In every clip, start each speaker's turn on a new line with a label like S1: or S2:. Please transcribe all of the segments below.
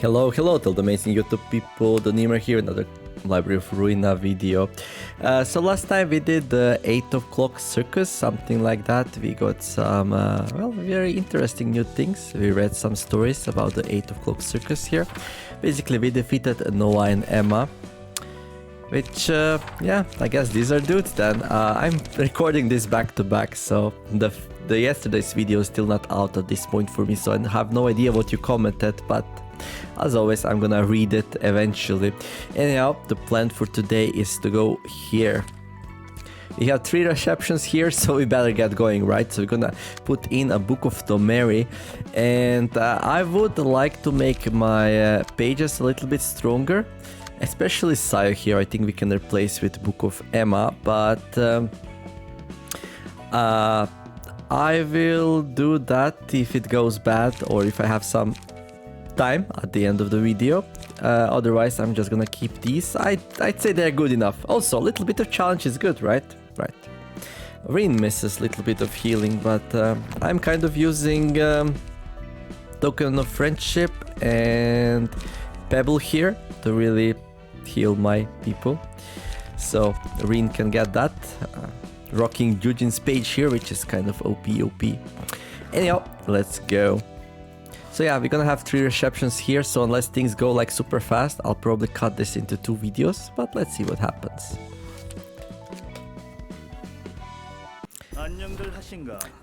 S1: Hello to the amazing YouTube people, Donimir here, another Library of Ruina video. So last time we did the 8 o'clock circus, something like that. We got some, well, very interesting new things. We read some stories about the 8 o'clock circus here. Basically, we defeated Enoy and Emma. Which, yeah, I guess these are dudes then. I'm recording this back to back, so the yesterday's video is still not out at this point for me, so I have no idea what you commented, but as always, I'm gonna read it eventually. Anyhow, the plan for today is to go here. We have 3 receptions here, so we better get going, right? So we're gonna put in a Book of Tomeri, and I would like to make my pages a little bit stronger. Especially Sayo here, I think we can replace with Book of Emma, but I will do that if it goes bad or if I have some time at the end of the video. Otherwise, I'm just gonna keep these. I'd say they're good enough. Also, a little bit of challenge is good, right? Right. Rin misses a little bit of healing, but I'm kind of using Token of Friendship and Pebble here to really heal my people. So Rin can get that. Rocking Jujin's page here, which is kind of OP. Anyhow, let's go. So yeah, we're gonna have 3 receptions here, so unless things go like super fast, I'll probably cut this into 2 videos, but let's see what happens.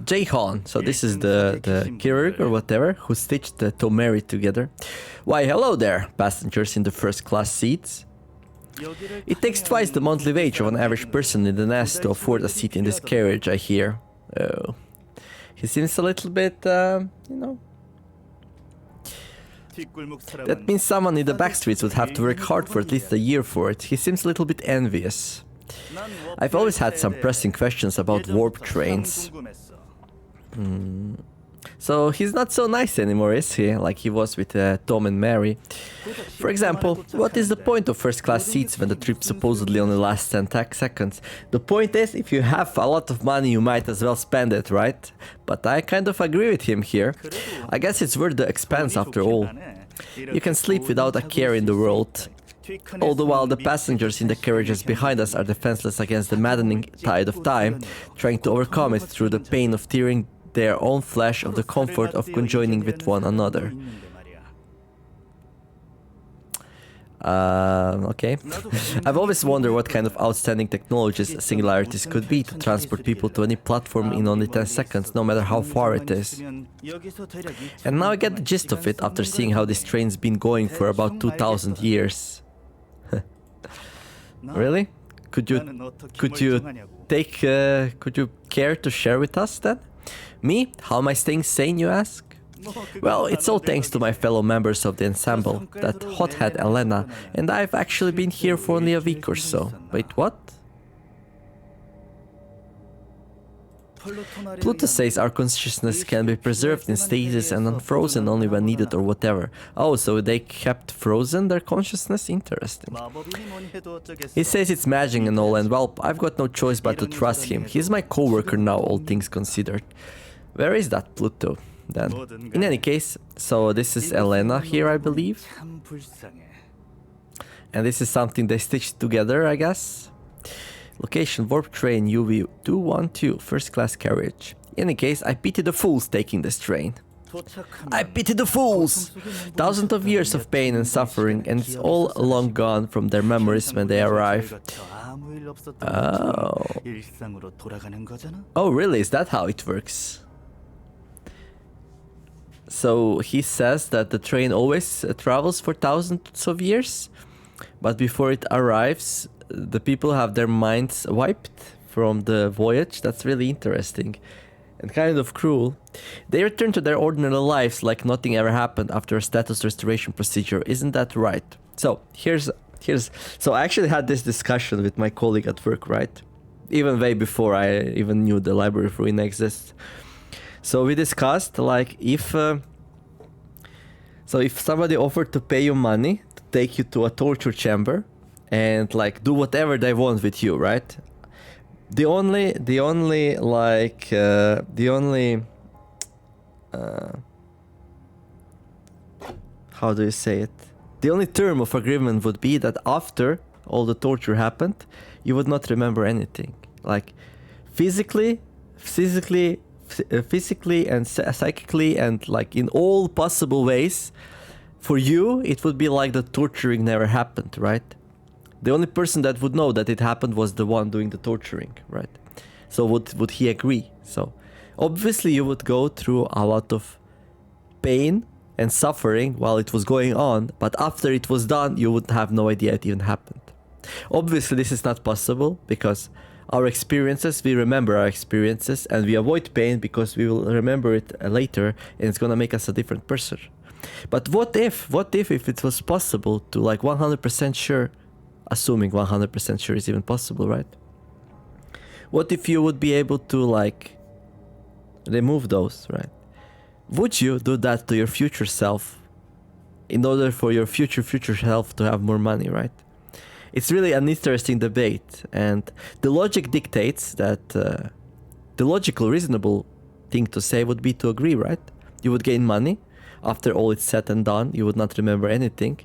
S1: Jae-Heon, so this is the chirurg or whatever who stitched the Tomeri together. Why, hello there, passengers in the first class seats. It takes twice the monthly wage of an average person in the nest to afford a seat in this carriage, I hear. Oh. He seems a little bit, you know. That means someone in the back streets would have to work hard for at least a year for it. He seems a little bit envious. I've always had some pressing questions about warp trains. So he's not so nice anymore, is he? Like he was with Tom and Mary. For example, what is the point of first class seats when the trip supposedly only lasts 10 seconds? The point is, if you have a lot of money, you might as well spend it, right? But I kind of agree with him here. I guess it's worth the expense after all. You can sleep without a care in the world. All the while the passengers in the carriages behind us are defenseless against the maddening tide of time, trying to overcome it through the pain of tearing their own flesh of the comfort of conjoining with one another. Okay. I've always wondered what kind of outstanding technologies singularities could be to transport people to any platform in only 10 seconds, no matter how far it is. And now I get the gist of it after seeing how this train's been going for about 2000 years. Really? Could you care to share with us then? Me? How am I staying sane, you ask? Well, it's all thanks to my fellow members of the ensemble, that hothead Elena, and I've actually been here for only a week or so. Wait, what? Pluto says our consciousness can be preserved in stasis and unfrozen only when needed or whatever. Oh, so they kept frozen their consciousness? Interesting. He says it's magic and all, and well, I've got no choice but to trust him. He's my co-worker now, all things considered. Where is that Pluto then? In any case, so this is Elena here, I believe. And this is something they stitched together, I guess. Location, warp train, UV 212, first class carriage. In any case, I pity the fools taking this train. I pity the fools! Thousands of years of pain and suffering, and it's all long gone from their memories when they arrive. Oh. Oh, really? Is that how it works? So he says that the train always travels for thousands of years, but before it arrives, the people have their minds wiped from the voyage. That's really interesting and kind of cruel. They return to their ordinary lives like nothing ever happened after a status restoration procedure. Isn't that right? So so I actually had this discussion with my colleague at work, right? Even way before I even knew the Library of Ruina exists. So we discussed like if somebody offered to pay you money to take you to a torture chamber and like do whatever they want with you, right? The only how do you say it? The only term of agreement would be that after all the torture happened, you would not remember anything. Like physically and psychically and like in all possible ways, for you, it would be like the torturing never happened, right? The only person that would know that it happened was the one doing the torturing, right? So would he agree? So obviously you would go through a lot of pain and suffering while it was going on, but after it was done, you would have no idea it even happened. Obviously this is not possible because our experiences, we remember our experiences and we avoid pain because we will remember it later and it's gonna make us a different person. But what if it was possible to like 100% sure, assuming 100% sure is even possible, right? What if you would be able to like remove those, right? Would you do that to your future self in order for your future self to have more money, right? It's really an interesting debate, and the logic dictates that the logical, reasonable thing to say would be to agree, right? You would gain money. After all it's said and done, you would not remember anything.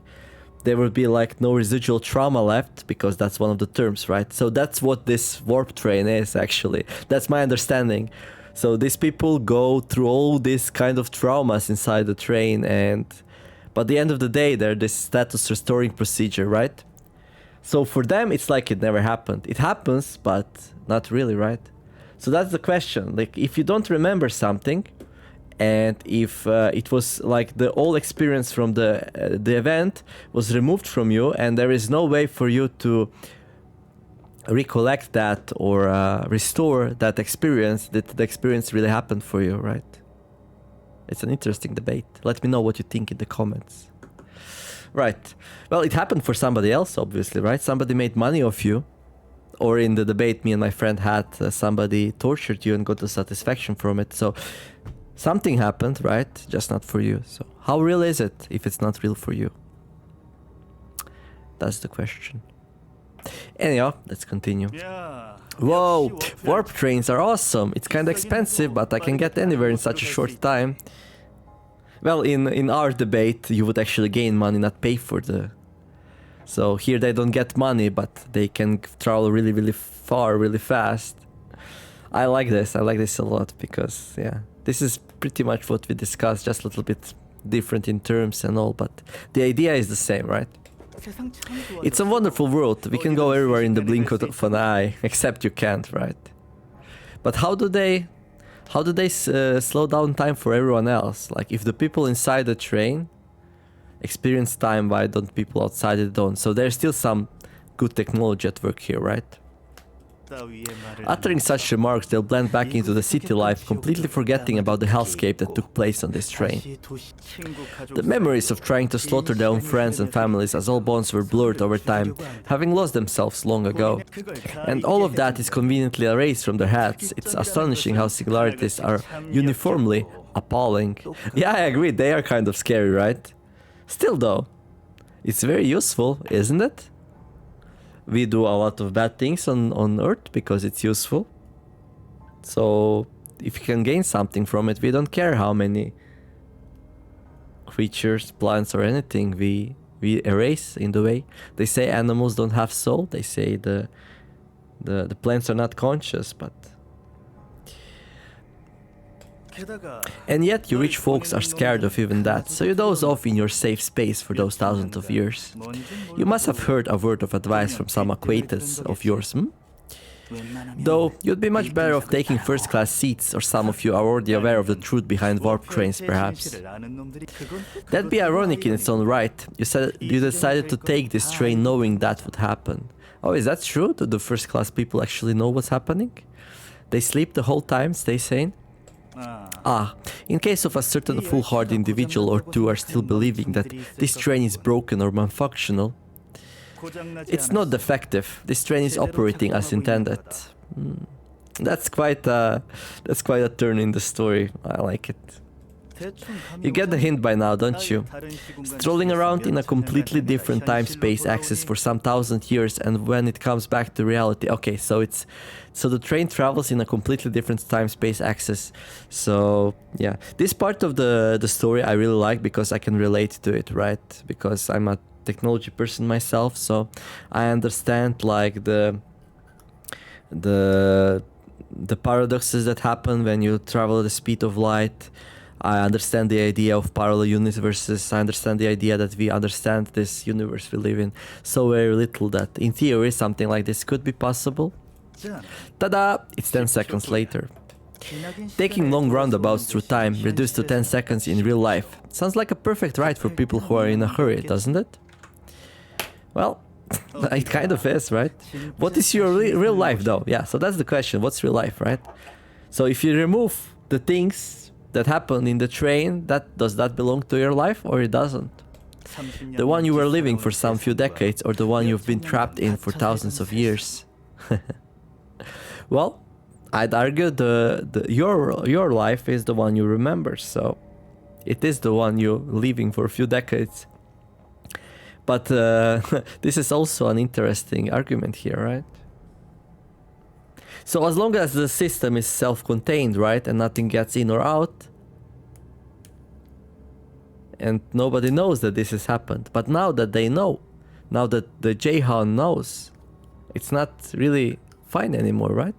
S1: There would be like no residual trauma left because that's one of the terms, right? So that's what this warp train is actually. That's my understanding. So these people go through all these kind of traumas inside the train, and but at the end of the day, they're this status restoring procedure, right? So for them, it's like it never happened. It happens, but not really, right? So that's the question. Like, if you don't remember something, and if it was like the whole experience from the event was removed from you, and there is no way for you to recollect that or restore that experience, that the experience really happened for you, right? It's an interesting debate. Let me know what you think in the comments. Right. Well, it happened for somebody else, obviously, right? Somebody made money off you. Or in the debate me and my friend had, somebody tortured you and got the satisfaction from it. So something happened, right? Just not for you. So how real is it if it's not real for you? That's the question. Anyhow, let's continue. Whoa, warp trains are awesome. It's kind of expensive, but I can get anywhere in such a short time. Well, in our debate, you would actually gain money, not pay for the... So here they don't get money, but they can travel really, really far, really fast. I like this a lot because, yeah, this is pretty much what we discussed, just a little bit different in terms and all, but the idea is the same, right? It's a wonderful world. We can go everywhere in the blink of an eye, except you can't, right? But how do they slow down time for everyone else? Like, if the people inside the train experience time, why don't people outside it don't? So there's still some good technology at work here, right? Uttering such remarks, they'll blend back into the city life, completely forgetting about the hellscape that took place on this train. The memories of trying to slaughter their own friends and families, as all bonds were blurred over time, having lost themselves long ago. And all of that is conveniently erased from their heads. It's astonishing how singularities are uniformly appalling. Yeah, I agree, they are kind of scary, right? Still though, it's very useful, isn't it? We do a lot of bad things on Earth because it's useful. So if you can gain something from it, we don't care how many creatures, plants or anything we erase in the way. They say animals don't have soul. They say the plants are not conscious, but... And yet you rich folks are scared of even that, so you doze off in your safe space for those thousands of years. You must have heard a word of advice from some acquaintance of yours, hmm? Though, you'd be much better off taking first-class seats, or some of you are already aware of the truth behind warp trains, perhaps. That'd be ironic in its own right. You decided to take this train knowing that would happen. Oh, is that true? Do the first-class people actually know what's happening? They sleep the whole time, stay sane? Ah, in case of a certain foolhardy individual or two are still believing that this train is broken or malfunctional, it's not defective. This train is operating as intended. That's quite a turn in the story. I like it. You get the hint by now, don't you? Strolling around in a completely different time-space axis for some thousand years, and when it comes back to reality. Okay, so the train travels in a completely different time-space axis. So yeah, this part of the story I really like because I can relate to it, right? Because I'm a technology person myself, so I understand like the paradoxes that happen when you travel at the speed of light. I understand the idea of parallel universes. I understand the idea that we understand this universe we live in so very little that in theory something like this could be possible. Ta-da! It's 10 seconds later. Taking long roundabouts through time, reduced to 10 seconds in real life. Sounds like a perfect ride for people who are in a hurry, doesn't it? Well, it kind of is, right? What is your real life though? Yeah, so that's the question. What's real life, right? So if you remove the things that happen in the train, does that belong to your life or it doesn't? The one you were living for some few decades or the one you've been trapped in for thousands of years? Well, I'd argue your life is the one you remember, so it is the one you're living for a few decades. But this is also an interesting argument here, right? So as long as the system is self-contained, right, and nothing gets in or out, and nobody knows that this has happened. But now that they know, now that the Jae-Heon knows, it's not really fine anymore, right?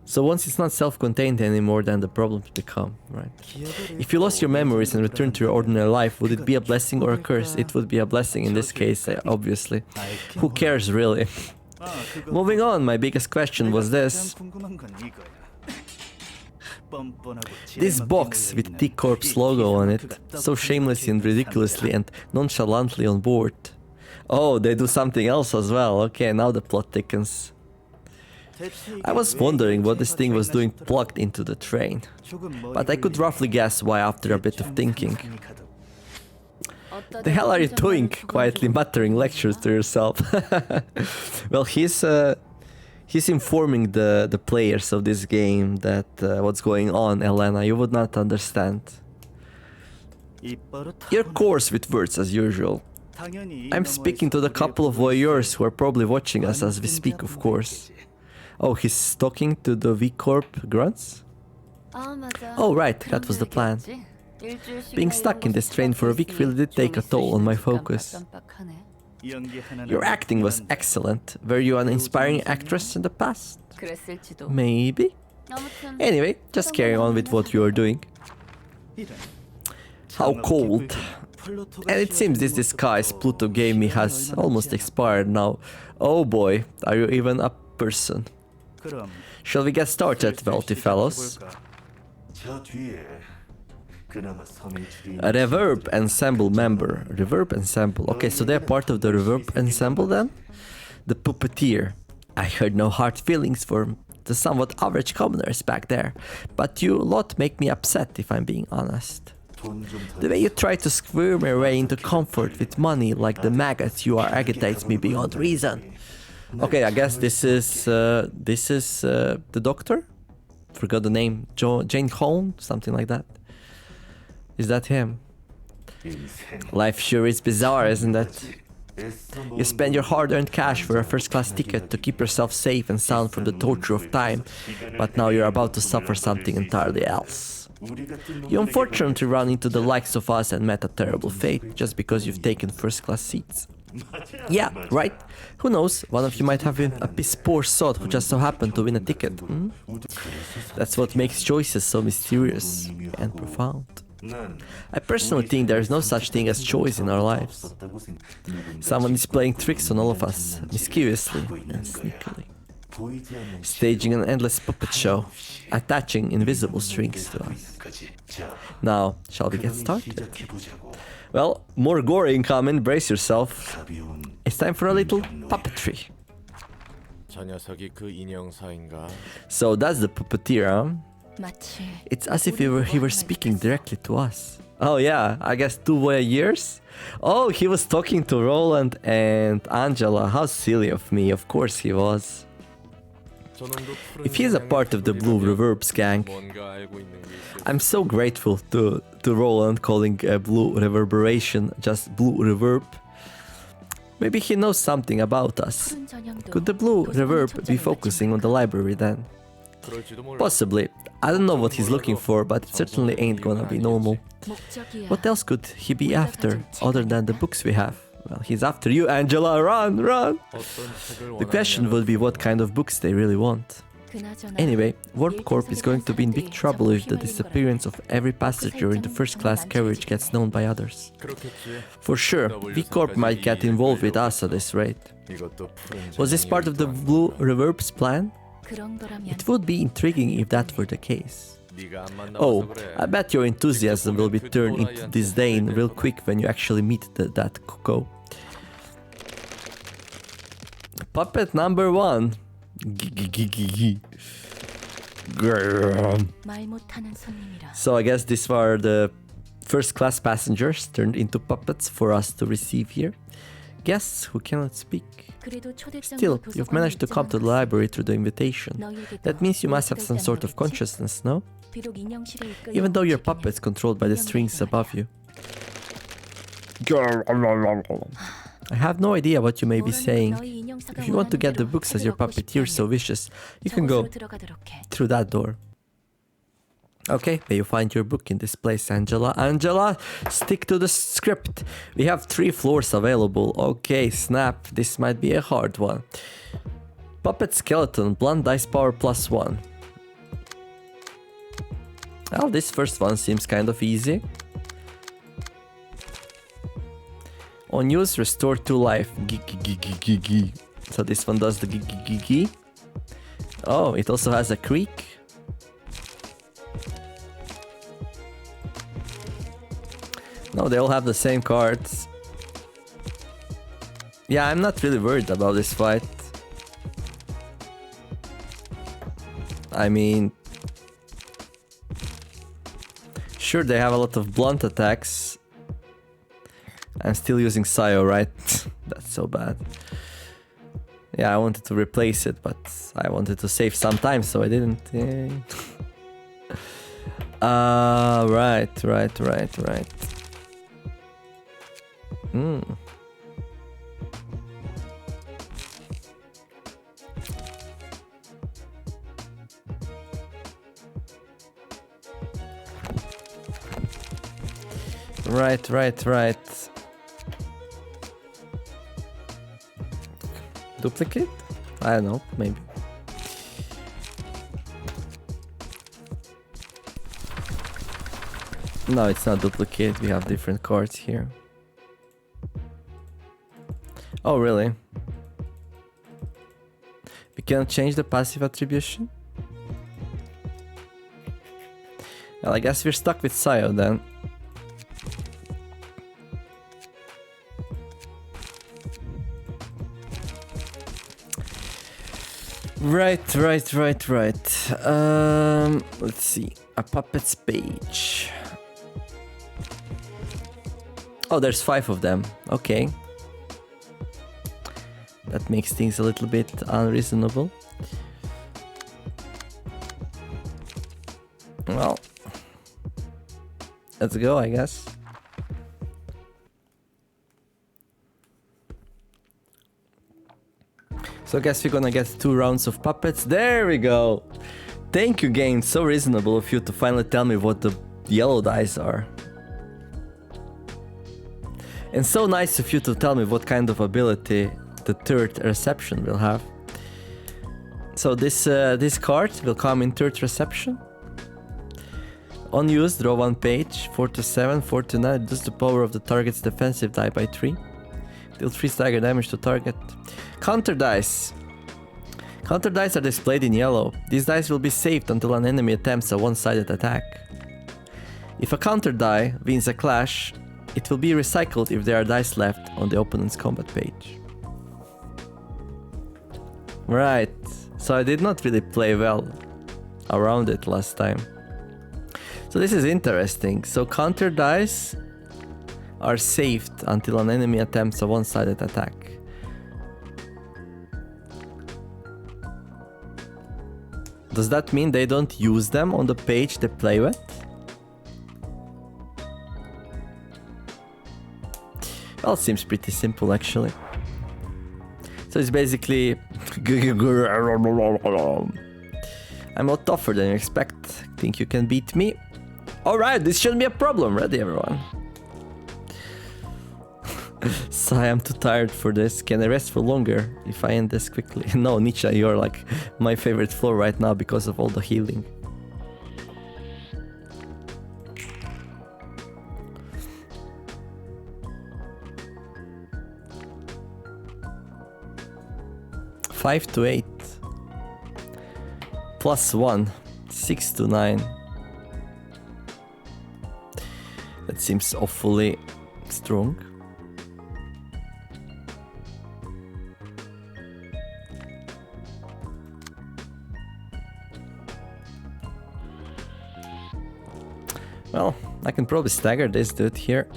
S1: So once it's not self-contained anymore, then the problems become, right? If you lost your memories and returned to your ordinary life, would it be a blessing or a curse? It would be a blessing in this case, obviously. Who cares, really? Moving on, my biggest question was this. This box with W Corp's logo on it, so shamelessly and ridiculously and nonchalantly on board. Oh, they do something else as well. Okay, now the plot thickens. I was wondering what this thing was doing plugged into the train, but I could roughly guess why after a bit of thinking. The hell are you doing? Quietly muttering lectures to yourself. Well, he's informing the players of this game that what's going on, Elena, you would not understand. You're coarse with words as usual. I'm speaking to the couple of voyeurs who are probably watching us as we speak, of course. Oh, he's talking to the W Corp grunts? Oh, right, that was the plan. Being stuck in this train for a week really did take a toll on my focus. Your acting was excellent. Were you an inspiring actress in the past? Maybe? Anyway, just carry on with what you are doing. How cold. And it seems this disguise Pluto gave me has almost expired now. Oh boy, are you even a person? Shall we get started, wealthy fellows? A reverb ensemble member. Reverb ensemble. Okay, so they're part of the reverb ensemble then? The puppeteer. I heard no hard feelings for the somewhat average commoners back there, but you lot make me upset if I'm being honest. The way you try to squirm your way into comfort with money like the maggots you are agitates me beyond reason. Okay, I guess this is the doctor? Forgot the name. Jae-Heon? Something like that. Is that him? Life sure is bizarre, isn't it? You spend your hard-earned cash for a first-class ticket to keep yourself safe and sound from the torture of time, but now you're about to suffer something entirely else. You unfortunately run into the likes of us and met a terrible fate just because you've taken first-class seats. Yeah, right? Who knows, one of you might have been a piss poor sod who just so happened to win a ticket. That's what makes choices so mysterious and profound. I personally think there is no such thing as choice in our lives. Someone is playing tricks on all of us, mischievously and sneakily. Staging an endless puppet show, attaching invisible strings to us. Now, shall we get started? Well, more gore incoming, brace yourself. It's time for a little puppetry. So that's the puppeteer, huh? It's as if he were speaking directly to us. Oh yeah, I guess 2 voyeurs? Oh, he was talking to Roland and Angela. How silly of me, of course he was. If he's a part of the Blue Reverbs gang, I'm so grateful to Roland calling Blue Reverberation just Blue Reverb. Maybe he knows something about us. Could the Blue Reverb be focusing on the library then? Possibly. I don't know what he's looking for, but it certainly ain't gonna be normal. What else could he be after, other than the books we have? Well, he's after you, Angela! Run! Run! The question would be what kind of books they really want. Anyway, Warp Corp is going to be in big trouble if the disappearance of every passenger in the first-class carriage gets known by others. For sure, W Corp might get involved with us at this rate. Was this part of the Blue Reverb's plan? It would be intriguing if that were the case. Oh, I bet your enthusiasm will be turned into disdain real quick when you actually meet that Coco. Puppet number 1. So I guess these were the first class passengers turned into puppets for us to receive here. Guests who cannot speak. Still, you've managed to come to the library through the invitation. That means you must have some sort of consciousness, no? Even though you're puppets controlled by the strings above you. I have no idea what you may be saying. If you want to get the books as your puppeteer so vicious, you can go through that door. Okay, may you find your book in this place, Angela. Angela, stick to the script. We have 3 floors available. Okay, snap. This might be a hard one. Puppet skeleton, blunt dice power +1. Well, this first one seems kind of easy. On use, restore 2 life. So this one does the Oh, it also has a creak. No, they all have the same cards. Yeah, I'm not really worried about this fight. I mean... Sure, they have a lot of blunt attacks. I'm still using Sayo, right? That's so bad. Yeah, I wanted to replace it, but I wanted to save some time, so I didn't. Right. Right. Duplicate? I don't know, maybe. No, it's not duplicate, we have different cards here. Oh, really? We cannot change the passive attribution? Well, I guess we're stuck with Sayo then. Right. Let's see. A puppets page. Oh, there's 5 of them. Okay. That makes things a little bit unreasonable. Well, let's go, I guess. So I guess we're gonna get 2 rounds of puppets. There we go! Thank you, game. So reasonable of you to finally tell me what the yellow dice are. And so nice of you to tell me what kind of ability the third reception will have. So this card will come in third reception. Unused, draw 1 page. 4 to 7, 4 to 9. Reduce the power of the target's defensive die by 3. Deal 3 stagger damage to target. Counter dice. Counter dice are displayed in yellow. These dice will be saved until an enemy attempts a one-sided attack. If a counter die wins a clash, it will be recycled if there are dice left on the opponent's combat page. Right, so I did not really play well around it last time. So this is interesting. So counter dice are saved until an enemy attempts a one-sided attack. Does that mean they don't use them on the page they play with? Well, it seems pretty simple actually. So it's basically... I'm a lot tougher than you expect. Think you can beat me? Alright, this shouldn't be a problem. Ready, everyone? Sigh, I'm too tired for this. Can I rest for longer if I end this quickly? No, Nietzsche, you're like my favorite floor right now because of all the healing. Five to 8. +1. 6 to 9. That seems awfully strong. Well, I can probably stagger this dude here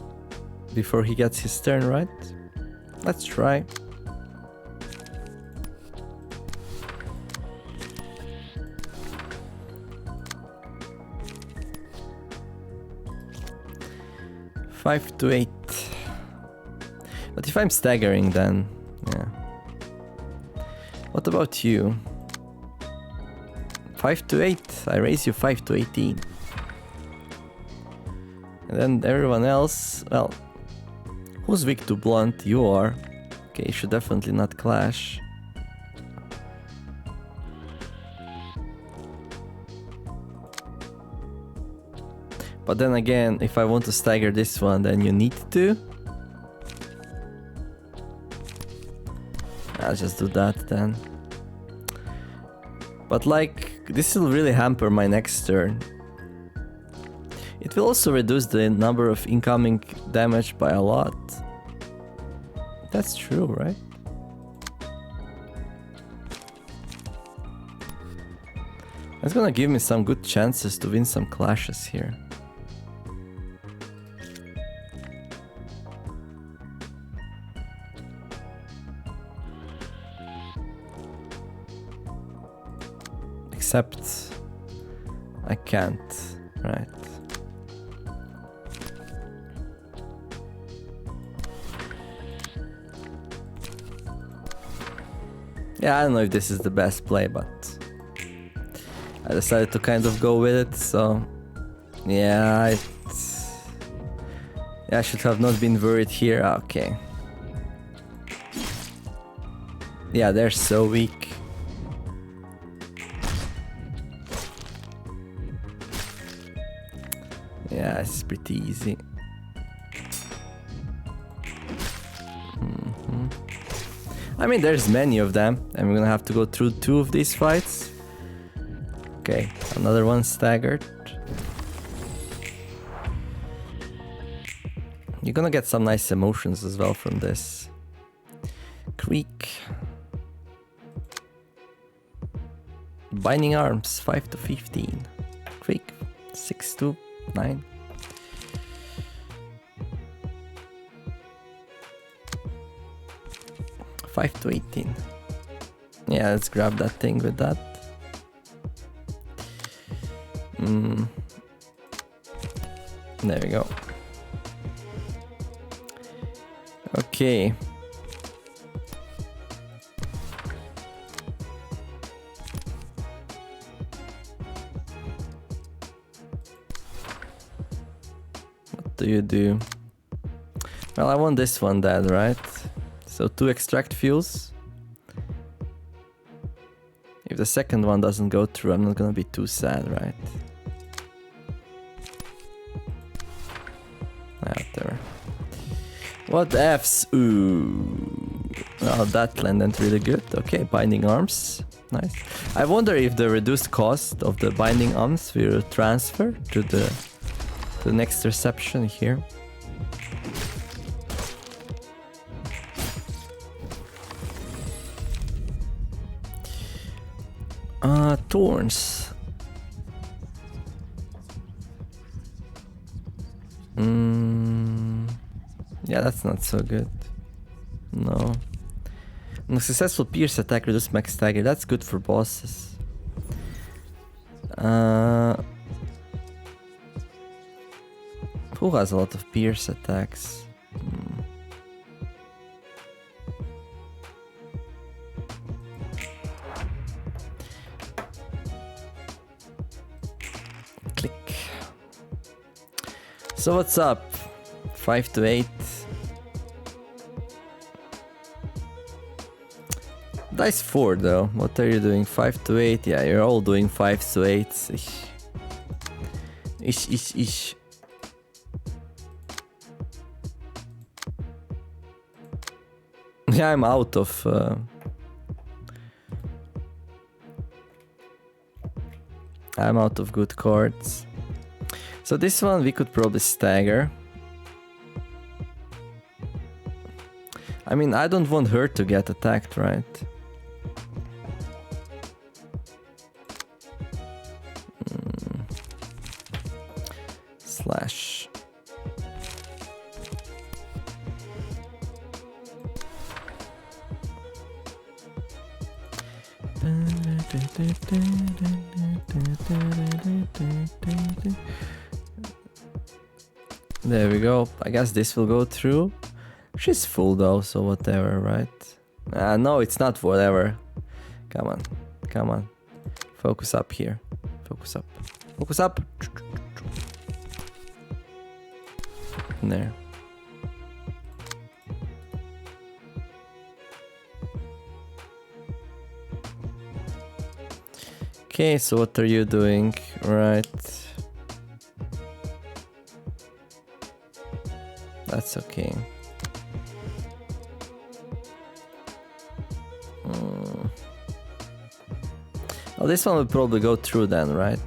S1: before he gets his turn, right? Let's try. Five to 8. But if I'm staggering, then yeah. What about you? 5 to 8. I raise you 5 to 18. And then everyone else, well, who's weak to blunt? You are. Okay, you should definitely not clash. But then again, if I want to stagger this one, then you need to. I'll just do that then. But like, this will really hamper my next turn. It will also reduce the number of incoming damage by a lot. That's true, right? That's gonna give me some good chances to win some clashes here. Except I can't, right? Yeah, I don't know if this is the best play, but I decided to kind of go with it, so yeah, I should have not been worried here. Okay. Yeah, they're so weak. Yeah, it's pretty easy. I mean, there's many of them, and we're gonna have to go through 2 of these fights. Okay, another one staggered. You're gonna get some nice emotions as well from this. Creek. Binding arms, 5 to 15. Creek, 6 to 9. Five to 18. Yeah, let's grab that thing with that. There we go. Okay. What do you do? Well, I want this one dead, right? So 2 extract fuels. If the second one doesn't go through, I'm not gonna be too sad, right? Whatever. What F's? Ooh. Oh, that landed really good. Okay, binding arms. Nice. I wonder if the reduced cost of the binding arms will transfer to the next reception here. Thorns. Yeah, that's not so good. No. No successful pierce attack reduce max stagger. That's good for bosses. Who has a lot of pierce attacks? Click. So what's up? 5 to 8. Dice 4 though. What are you doing? 5 to 8? Yeah, you're all doing 5 to 8. Ish. Yeah, I'm out of... I'm out of good cards. So this one we could probably stagger. I mean, I don't want her to get attacked, right? Slash. There we go. I guess this will go through. She's full though, so whatever, right? No, it's not whatever. Come on. Focus up here. Focus up. There. Okay, so what are you doing? Right. That's okay. Oh, this one will probably go through then, right?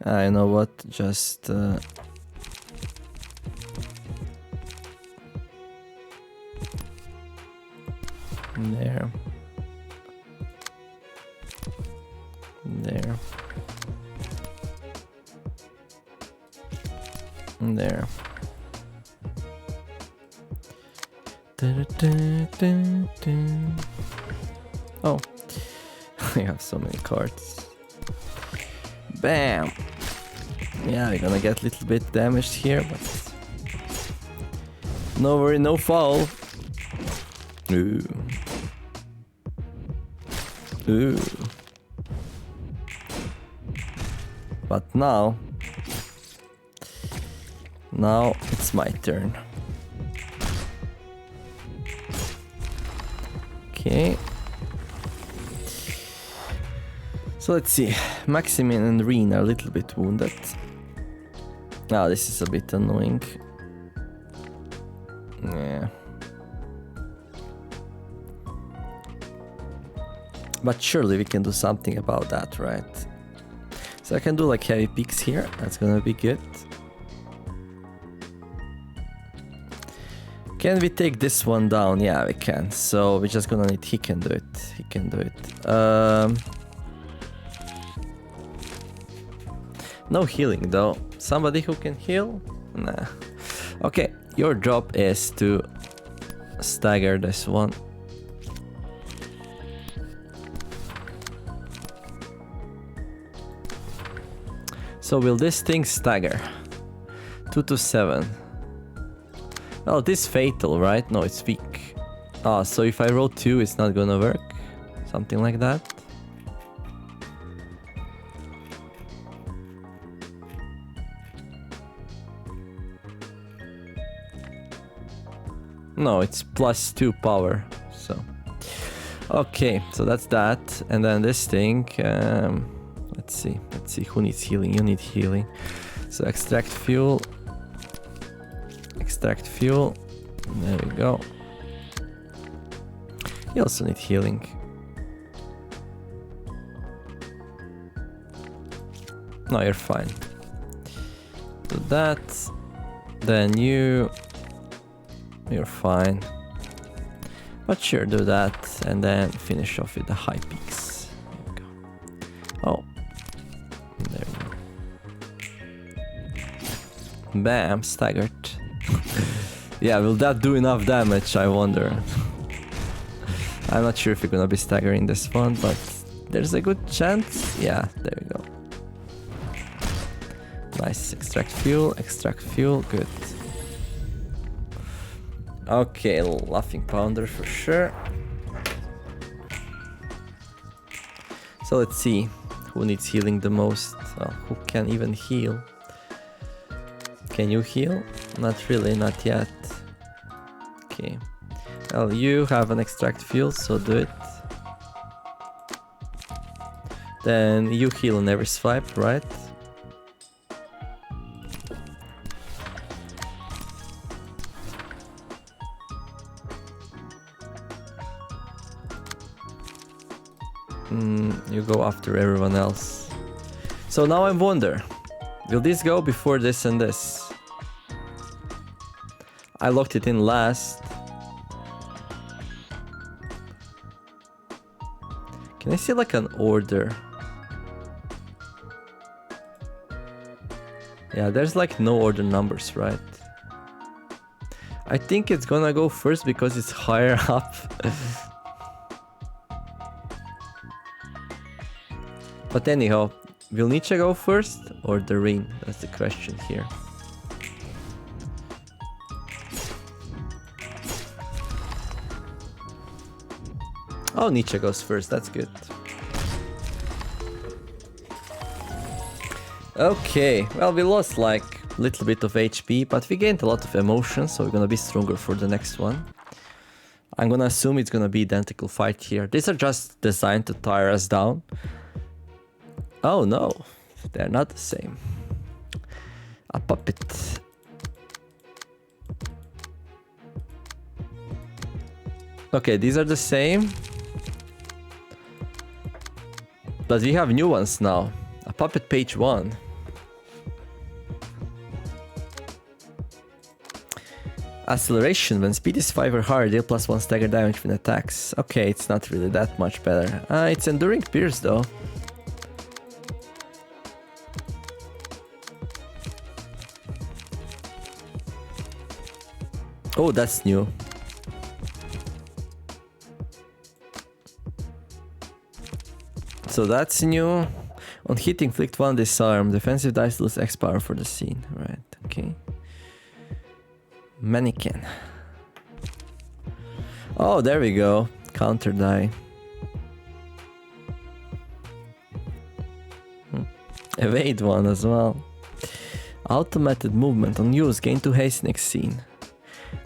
S1: I know what, just there. Oh, I have so many cards. Bam! Yeah, we're gonna get a little bit damaged here, but no worry, no foul. Ooh. But now it's my turn. Okay. So let's see. Maximin and Ruina are a little bit wounded. Ah, this is a bit annoying. Yeah. But surely we can do something about that, right? So I can do like heavy picks here. That's gonna be good. Can we take this one down? Yeah, we can. So we're just gonna need... He can do it. No healing though. Somebody who can heal? Nah. Okay, your job is to stagger this one. So will this thing stagger? 2 to 7. Well, it is fatal, right? No, it's weak. Ah, so if I roll 2, it's not gonna work? Something like that? No, it's +2 power, so... Okay, so that's that. And then this thing... Let's see who needs healing. You need healing. So extract fuel. There we go. You also need healing. No, you're fine. Do that. Then you're fine. But sure, do that and then finish off with the high peaks. There we go. Oh. There we go. Bam, staggered. Yeah, will that do enough damage, I wonder. I'm not sure if you're gonna be staggering this one, but there's a good chance. Yeah, there we go. Nice, extract fuel, good. Okay, laughing pounder for sure. So let's see who needs healing the most. Well, who can even heal? Can you heal? Not really, not yet. Okay. Well, you have an extract fuel, so do it. Then you heal on every swipe, right? You go after everyone else. So now I wonder, will this go before this and this? I locked it in last. Can I see like an order? Yeah, there's like no order numbers, right? I think it's gonna go first because it's higher up. But anyhow, will Nietzsche go first or the Ring? That's the question here. Oh, Nietzsche goes first, that's good. Okay, well, we lost like a little bit of HP, but we gained a lot of emotion, so we're gonna be stronger for the next one. I'm gonna assume it's gonna be identical fight here. These are just designed to tire us down. Oh no, they're not the same. A puppet. Okay, these are the same. But we have new ones now. A puppet page 1. Acceleration. When speed is 5 or higher, deal +1 stagger damage when attacks. Okay, it's not really that much better. It's enduring pierce though. Oh, that's new. So that's new. On hit, inflict 1 disarm. Defensive dice lose X power for the scene. Right, okay. Mannequin. Oh, there we go. Counter die. Evade 1 as well. Automated movement. On use, gain 2 haste next scene.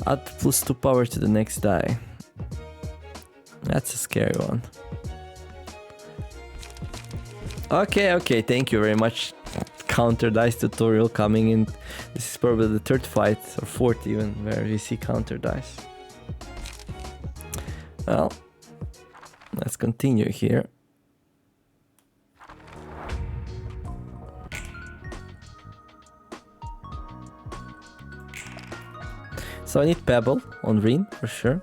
S1: Add +2 power to the next die. That's a scary one. Okay, thank you very much. Counter dice tutorial coming in. This is probably the 3rd fight, or 4th even, where we see counter dice. Well, let's continue here. So I need Pebble on Rin for sure.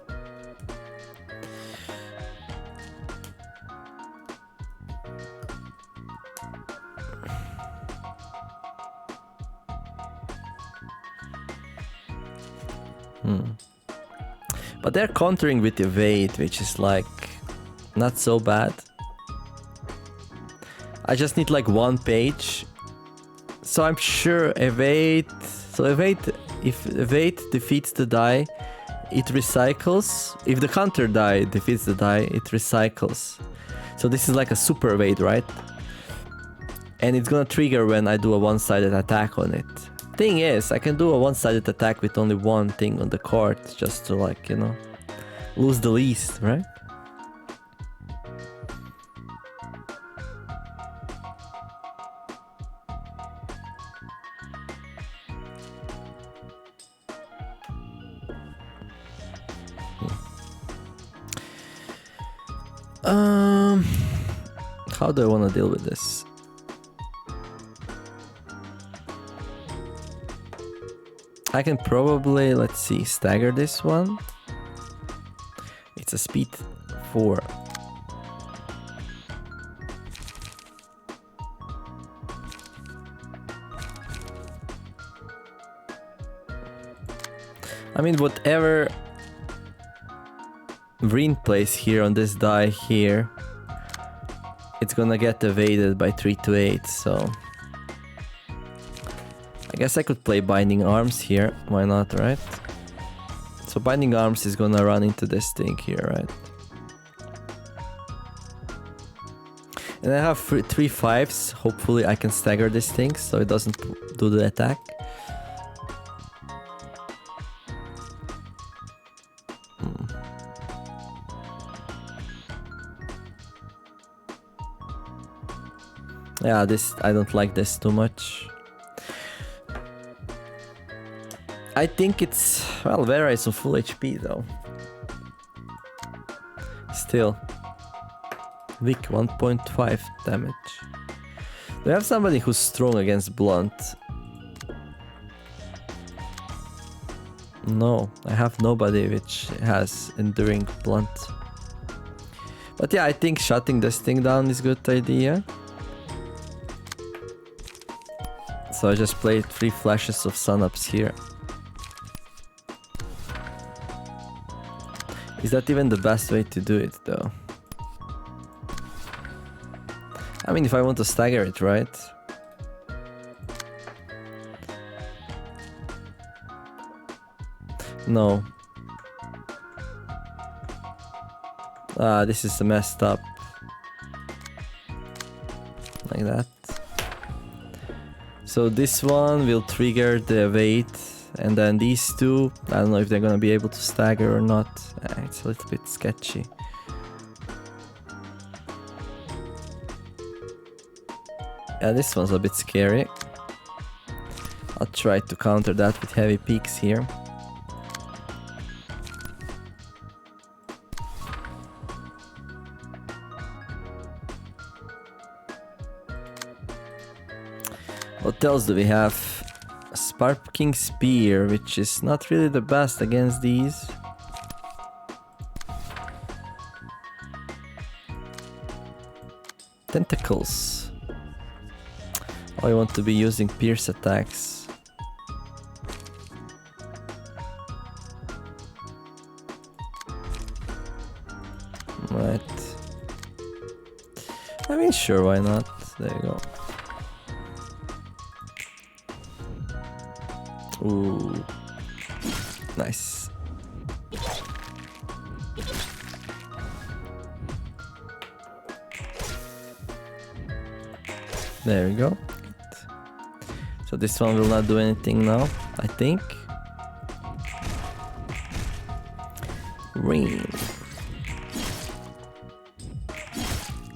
S1: But they're countering with evade, which is like not so bad. I just need like 1 page. So I'm sure evade. So evade, if evade defeats the die, it recycles. If the counter die defeats the die, it recycles. So this is like a super evade, right? And it's gonna trigger when I do a one-sided attack on it. Thing is, I can do a one-sided attack with only 1 thing on the card, just to like, you know, lose the least, right? How do I want to deal with this? I can probably, let's see, stagger this one. It's a speed 4. I mean, whatever Vreen plays here on this die here, it's gonna get evaded by 3 to 8, so... I guess I could play Binding Arms here, why not, right? So Binding Arms is gonna run into this thing here, right? And I have 3 5s, hopefully I can stagger this thing so it doesn't do the attack. Yeah, I don't like this too much. I think it's... well, Vera is on full HP though. Still. Weak 1.5 damage. Do we have somebody who's strong against blunt? No, I have nobody which has enduring blunt. But yeah, I think shutting this thing down is a good idea. So I just played 3 flashes of sun-ups here. Is that even the best way to do it though? I mean, if I want to stagger it, right? No. Ah, this is messed up. Like that. So this one will trigger the evade, and then these two, I don't know if they're gonna be able to stagger or not. It's a little bit sketchy. Yeah, this one's a bit scary. I'll try to counter that with heavy peaks here. What else do we have? A Sparking Spear, which is not really the best against these. Tentacles. Oh, I want to be using pierce attacks. Right. I mean, sure, why not? There you go. Ooh. Nice. There we go. So this one will not do anything now, I think. Rain.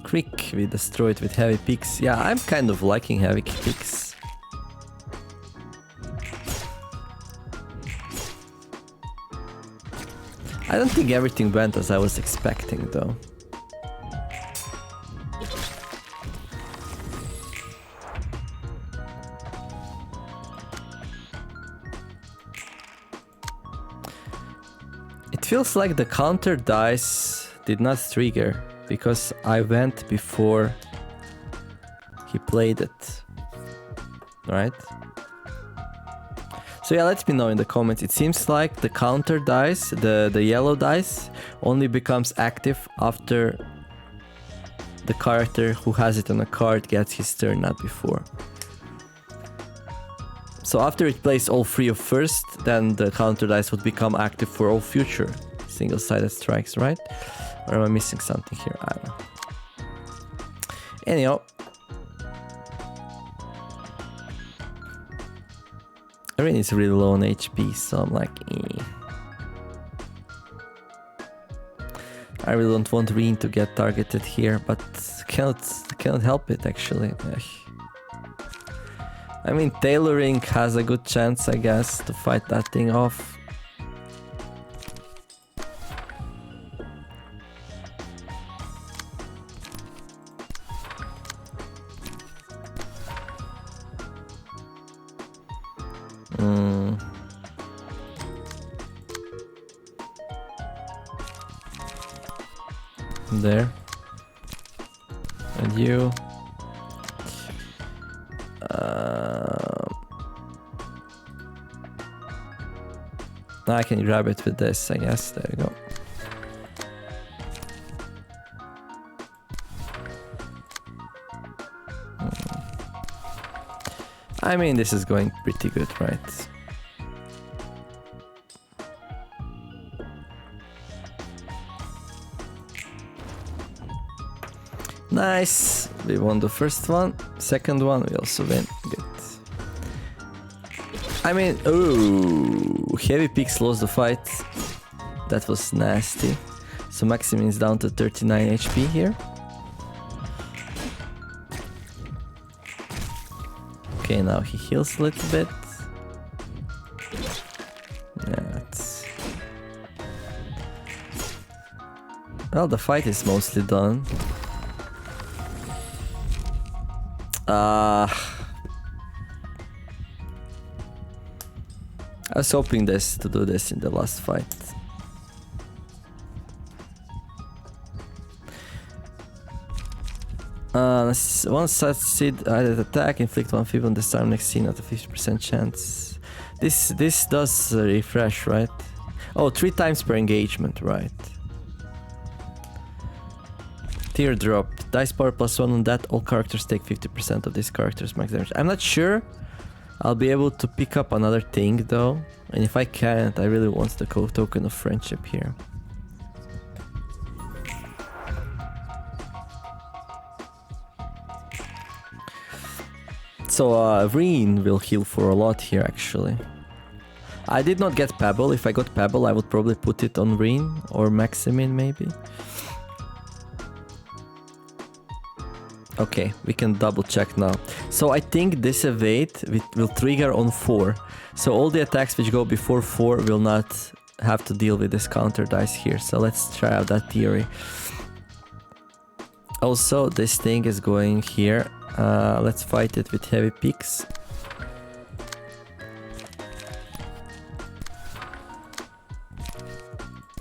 S1: Crick, we destroyed with heavy picks. Yeah, I'm kind of liking heavy picks. I don't think everything went as I was expecting though. It feels like the counter dice did not trigger because I went before he played it, right? So yeah, let me know in the comments. It seems like the counter dice, the yellow dice, only becomes active after the character who has it on a card gets his turn, not before. So after it plays all 3 of first, then the counter dice would become active for all future single-sided strikes, right? Or am I missing something here? I don't know. Anyhow. Ruina is really low on HP, so I'm like, eh. I really don't want Ruina to get targeted here, but cannot help it actually. Ugh. I mean, tailoring has a good chance, I guess, to fight that thing off. There. And you. I can grab it with this, I guess. There you go. I mean, this is going pretty good, right? Nice! We won the first one. Second one, we also win. Good. I mean, ooh, Heavy Peaks lost the fight. That was nasty. So Maximin is down to 39 HP here. Okay, now he heals a little bit. Yeah, that's... Well, the fight is mostly done. I was hoping to do this in the last fight. One succeed added attack, inflict one feeble on the disarm next scene at a 50% chance. This does refresh, right? Oh, 3 times per engagement, right? Teardrop. Dice power +1 on that. All characters take 50% of this character's max damage. I'm not sure I'll be able to pick up another thing though. And if I can't, I really want the token of friendship here. So Ruina will heal for a lot here actually. I did not get Pebble. If I got Pebble, I would probably put it on Ruina or Maximin maybe. Okay, we can double check now. So I think this evade will trigger on 4. So all the attacks which go before 4 will not have to deal with this counter dice here. So let's try out that theory. Also, this thing is going here. Let's fight it with Heavy Peaks.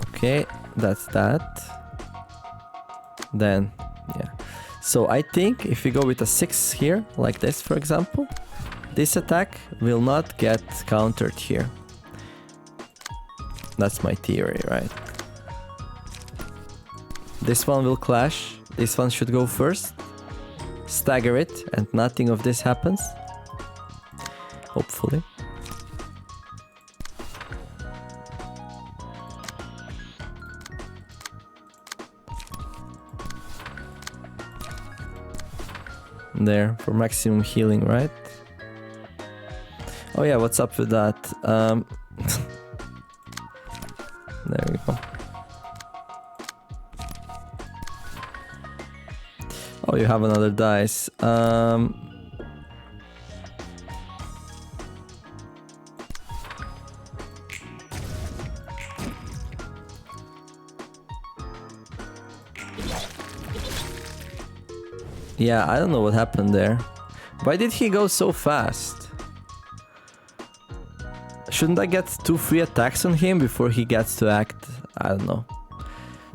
S1: Okay, that's that. Then, yeah. So I think if we go with a 6 here, like this for example, this attack will not get countered here. That's my theory, right? This one will clash, this one should go first, stagger it, and nothing of this happens. Hopefully. There for maximum healing, right? Oh yeah, what's up with that? There we go. Oh, you have another dice. Yeah, I don't know what happened there. Why did he go so fast? Shouldn't I get 2 free attacks on him before he gets to act? I don't know.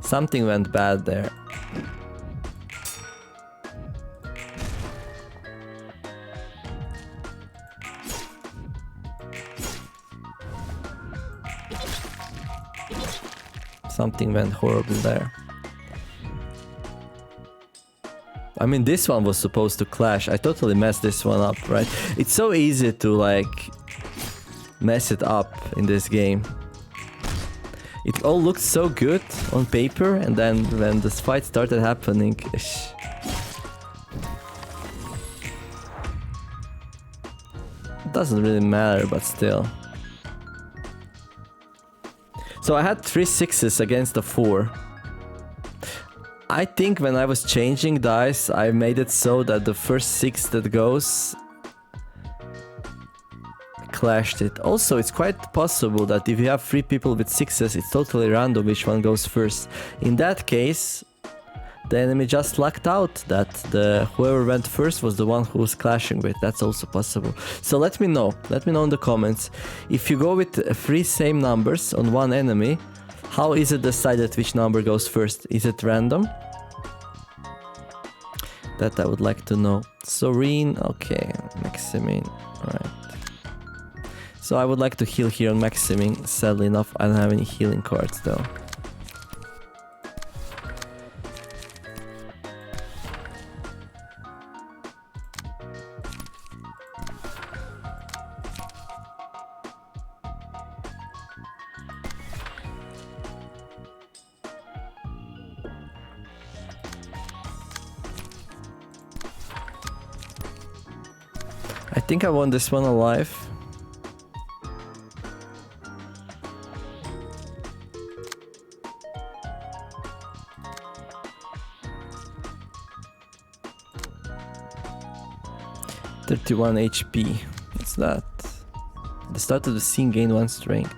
S1: Something went bad there. Something went horrible there. I mean, this one was supposed to clash. I totally messed this one up, right? It's so easy to, like, mess it up in this game. It all looked so good on paper, and then when this fight started happening... It doesn't really matter, but still. So I had 3 6s against a 4. I think when I was changing dice, I made it so that the first 6 that goes clashed it. Also, it's quite possible that if you have 3 people with 6s, it's totally random which one goes first. In that case, the enemy just lucked out that whoever went first was the one who was clashing with. That's also possible. So let me know in the comments. If you go with 3 same numbers on one enemy, how is it decided which number goes first? Is it random? That I would like to know. So Ruina, okay, Maximin, alright. So I would like to heal here on maximing. Sadly enough, I don't have any healing cards though. I think I won this one alive. (31 HP. What's that? At the start of the scene, gain 1 strength.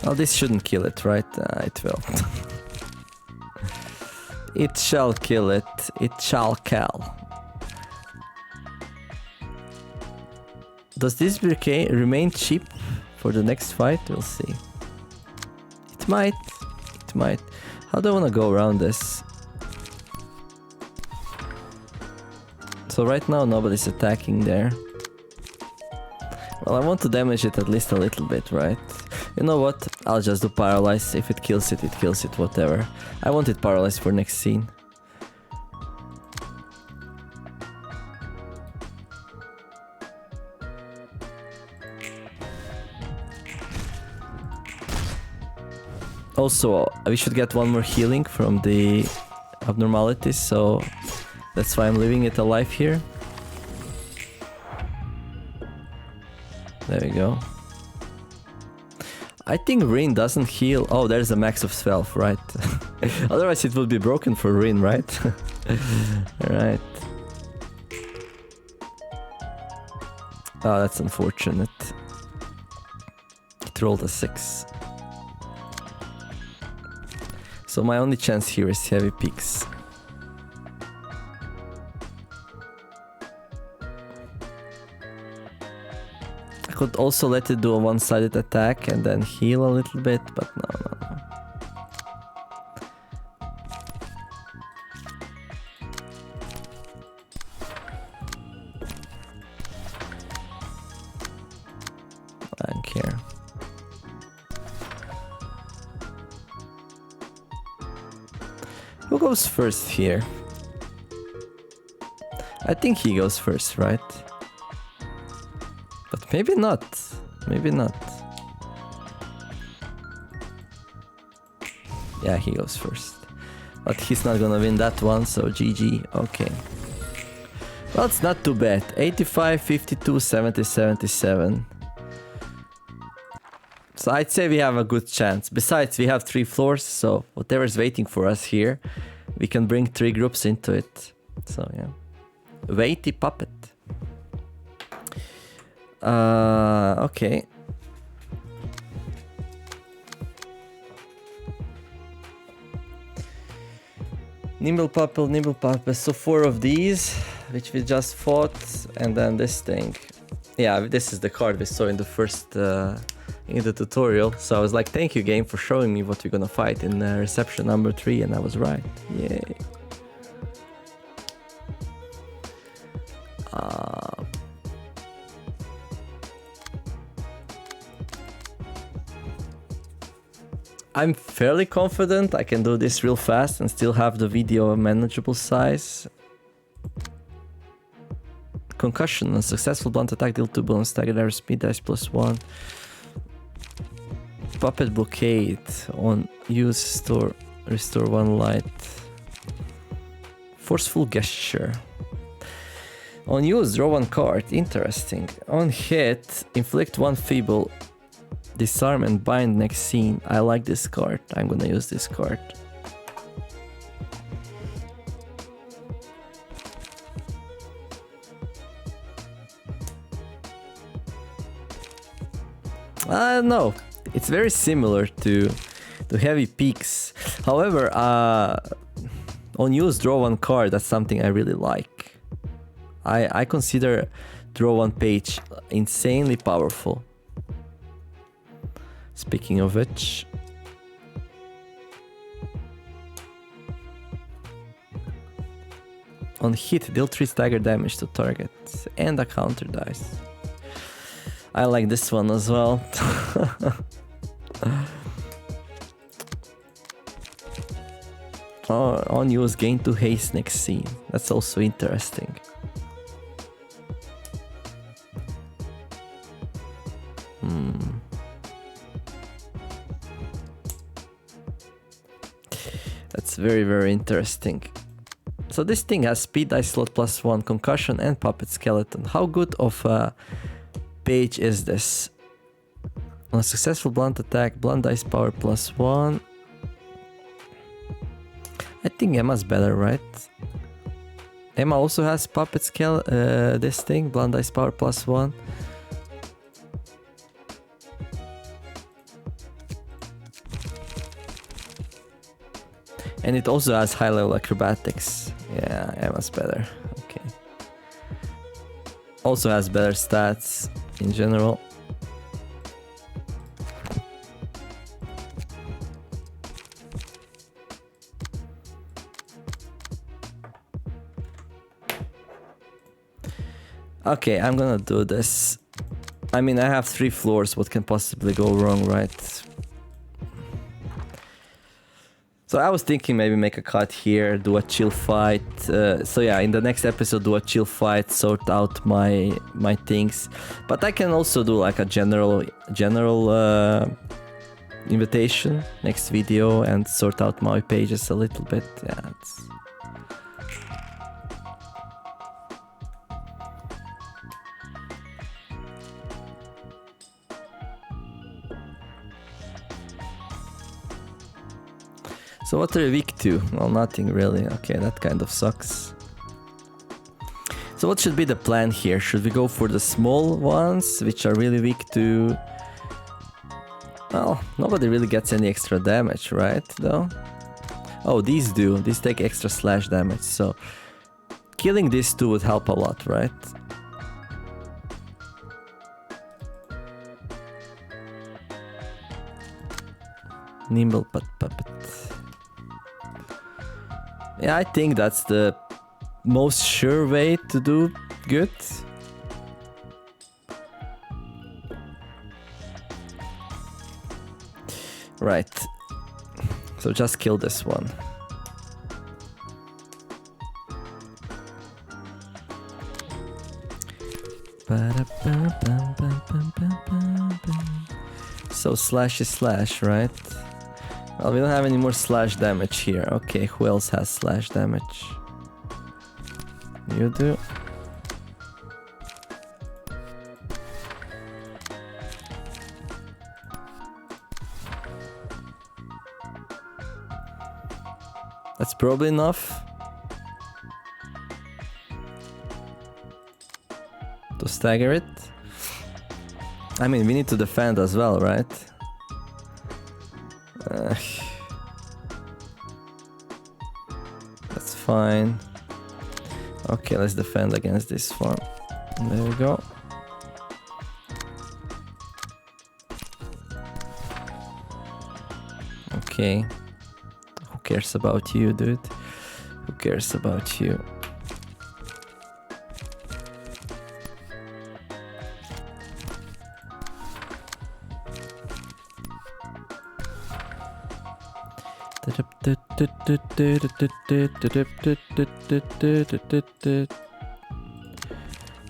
S1: Well, this shouldn't kill it, right? It will. It shall kill it. It shall kill. Does this remain cheap for the next fight? We'll see. It might. It might. How do I want to go around this? So right now nobody's attacking there. Well, I want to damage it at least a little bit, right? You know what? I'll just do paralyze. If it kills it, it kills it, whatever. I want it paralyzed for next scene. Also, we should get one more healing from the abnormalities, so that's why I'm leaving it alive here. There we go. I think Rin doesn't heal. Oh, there's a max of 12, right? Otherwise it would be broken for Rin, right? Alright. Oh, that's unfortunate. It rolled a 6. So my only chance here is heavy peaks. I could also let it do a one-sided attack and then heal a little bit, but no. I don't care. Who goes first here? I think he goes first, right? But maybe not. Maybe not. Yeah, he goes first. But he's not gonna win that one, so GG. Okay. Well, it's not too bad. 85, 52, 70, 77. So I'd say we have a good chance. Besides, we have 3 floors, so whatever's waiting for us here, we can bring 3 groups into it. So yeah. Weighty puppet. Okay. Nimble puppet. So 4 of these, which we just fought, and then this thing. Yeah, this is the card we saw in the first in the tutorial. So I was like, thank you game for showing me what we're gonna fight in reception number 3, and I was right. Yay. I'm fairly confident I can do this real fast and still have the video a manageable size. Concussion, a successful blunt attack, deal 2 bonus staggered arrow speed dice +1. Puppet blockade, on use restore 1 light. Forceful gesture. On use, draw 1 card, interesting. On hit, inflict 1 feeble. Disarm and bind next scene. I like this card. I'm gonna use this card. I don't know. It's very similar to heavy peaks. However, on use draw 1 card, that's something I really like. I consider draw 1 page insanely powerful. Speaking of which, On hit, deal 3 stagger damage to target. And a counter dice. I like this one as well. Oh, on use gain 2 haste next scene. That's also interesting. That's very, very interesting. So this thing has speed dice slot +1, concussion, and puppet skeleton. How good of a page is this? On a successful blunt attack, blunt dice power +1. I think Emma's better, right? Emma also has puppet this thing, blunt dice power +1. And it also has high level acrobatics. Yeah, Emma's better. Okay. Also has better stats in general. Okay, I'm gonna do this. I mean, I have 3 floors. What can possibly go wrong, right? So I was thinking maybe make a cut here, do a chill fight. So yeah, in the next episode do a chill fight, sort out my things. But I can also do like a general invitation next video and sort out my pages a little bit. Yeah, it's... So what are you weak to? Well, nothing really. Okay, that kind of sucks. So what should be the plan here? Should we go for the small ones, which are really weak to... Well, nobody really gets any extra damage, right? Though? Oh, these do. These take extra slash damage, so... Killing these two would help a lot, right? Nimble puppet. Yeah, I think that's the most sure way to do good. Right. So just kill this one. So slash is slash, right? Well, we don't have any more slash damage here. Okay, who else has slash damage? You do. That's probably enough to stagger it. I mean, we need to defend as well, right? That's fine. Okay, let's defend against this one. There we go. Okay. Who cares about you, dude? Who cares about you?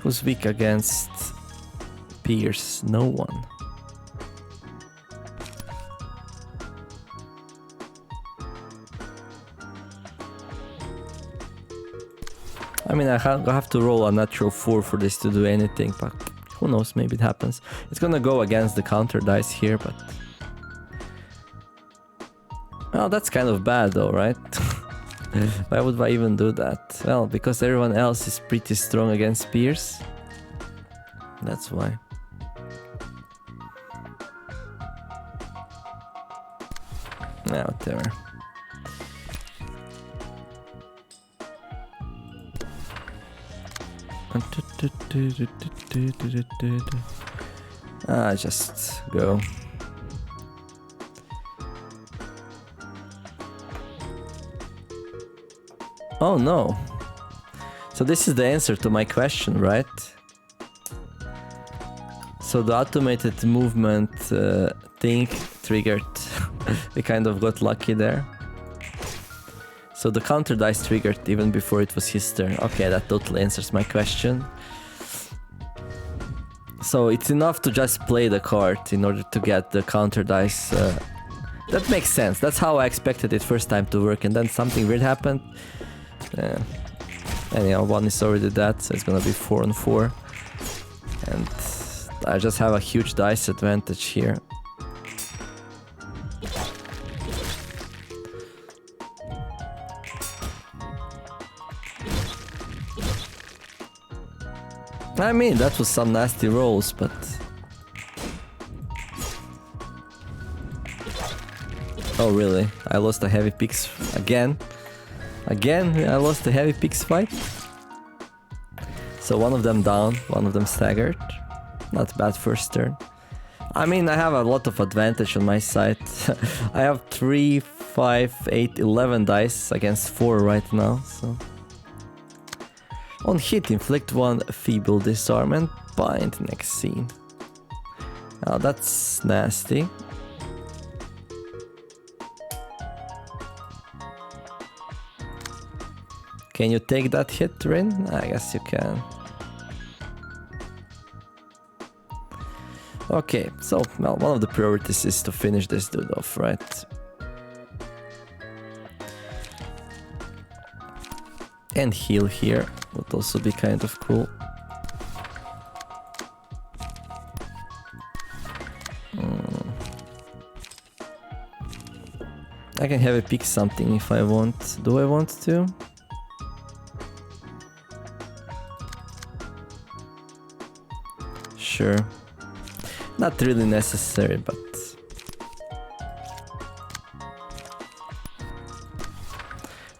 S1: Who's weak against Pierce? No one. I mean, I have to roll a natural 4 for this to do anything, but who knows, maybe it happens. It's gonna go against the counter dice here, but... Well, that's kind of bad though, right? Why would I even do that? Well, because everyone else is pretty strong against Pierce. That's why. Yeah, whatever. Just go. Oh no. So this is the answer to my question, right? So the automated movement thing triggered. We kind of got lucky there. So the counter dice triggered even before it was his turn. Okay, that totally answers my question. So it's enough to just play the card in order to get the counter dice. That makes sense. That's how I expected it first time to work, and then something weird happened. Anyhow, one is already dead, so it's gonna be 4 on 4. And I just have a huge dice advantage here. I mean, that was some nasty rolls, but... Oh really? I lost a heavy picks again? Again, I lost the heavy picks fight? So one of them down, one of them staggered. Not bad first turn. I mean, I have a lot of advantage on my side. I have 3, 5, 8, 11 dice against 4 right now, so... On hit, inflict 1 feeble disarm and bind next scene. Now that's nasty. Can you take that hit, Rin? I guess you can. Okay, so, well, one of the priorities is to finish this dude off, right? And heal here would also be kind of cool. I can have a pick something if I want. Do I want to? Sure. Not really necessary, but...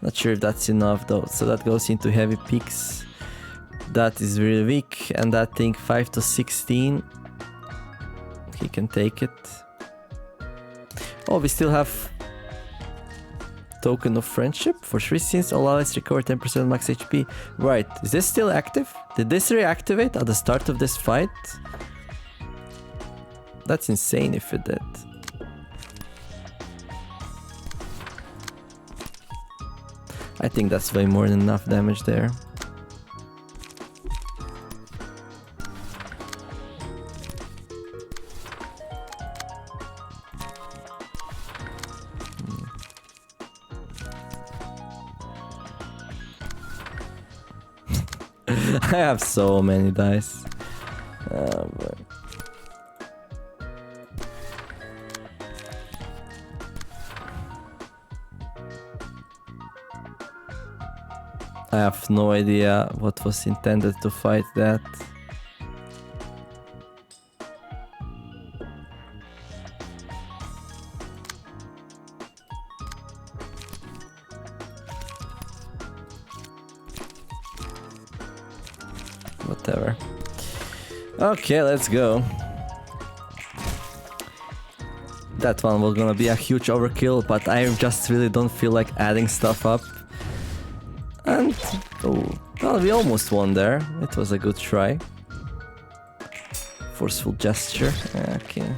S1: Not sure if that's enough though. So that goes into heavy picks. That is really weak, and that thing 5 to 16. He can take it. Oh, we still have Token of Friendship. For 3 scenes, all allies recover 10% max HP. Right, is this still active? Did this reactivate at the start of this fight? That's insane if it did. I think that's way more than enough damage there. I have so many dice. But... I have no idea what was intended to fight that. Whatever. Okay, let's go. That one was gonna be a huge overkill, but I just really don't feel like adding stuff up. And, oh, well, we almost won there. It was a good try. Forceful gesture. Okay.